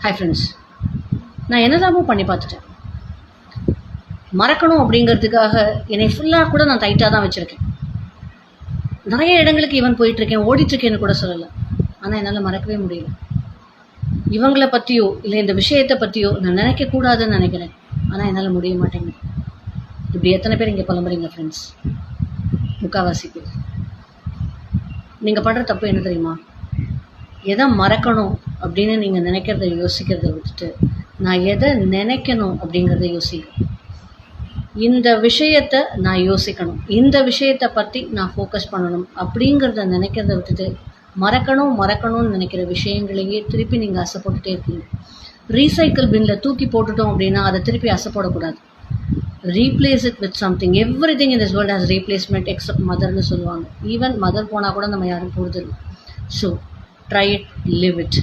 Hi friends, நான் என்னதாமோ பண்ணி பார்த்துட்டேன். மறக்கணும் அப்படிங்கிறதுக்காக என்னை ஃபுல்லாக கூட நான் டைட்டாக தான் வச்சுருக்கேன். நிறைய இடங்களுக்கு ஈவன் போயிட்டுருக்கேன், ஓடிட்டுருக்கேன்னு கூட சொல்லலை. ஆனால் என்னால் மறக்கவே முடியல. இவங்கள பற்றியோ இல்லை இந்த விஷயத்தை பற்றியோ நான் நினைக்கக்கூடாதுன்னு நினைக்கிறேன். ஆனால் என்னால் முடிய மாட்டேங்குது. இப்படி எத்தனை பேர் இங்கே புலம்புறீங்க ஃப்ரெண்ட்ஸ்? முக்கால்வாசி பேர். நீங்கள் பண்ணுற தப்பு என்ன தெரியுமா? எதை மறக்கணும் அப்படின்னு நீங்கள் நினைக்கிறத யோசிக்கிறத விட்டுட்டு நான் எதை நினைக்கணும் அப்படிங்கிறத யோசிக்கணும். இந்த விஷயத்தை நான் யோசிக்கணும், இந்த விஷயத்தை பற்றி நான் ஃபோக்கஸ் பண்ணணும் அப்படிங்கிறத நினைக்கிறத விட்டுட்டு மறக்கணும்னு நினைக்கிற விஷயங்களையே திருப்பி நீங்கள் ஆசைப்பட்டுட்டே இருக்கீங்க. ரீசைக்கிள் பின்னில் தூக்கி போட்டுட்டோம் அப்படின்னா அதை திருப்பி ஆசைப்படக்கூடாது. Replace it with something. Everything in this world has replacement except மதர்னு சொல்லுவாங்க. ஈவன் மதர் போனால் கூட நம்ம யாரும் போகிறது இல்லை. So try it, live it.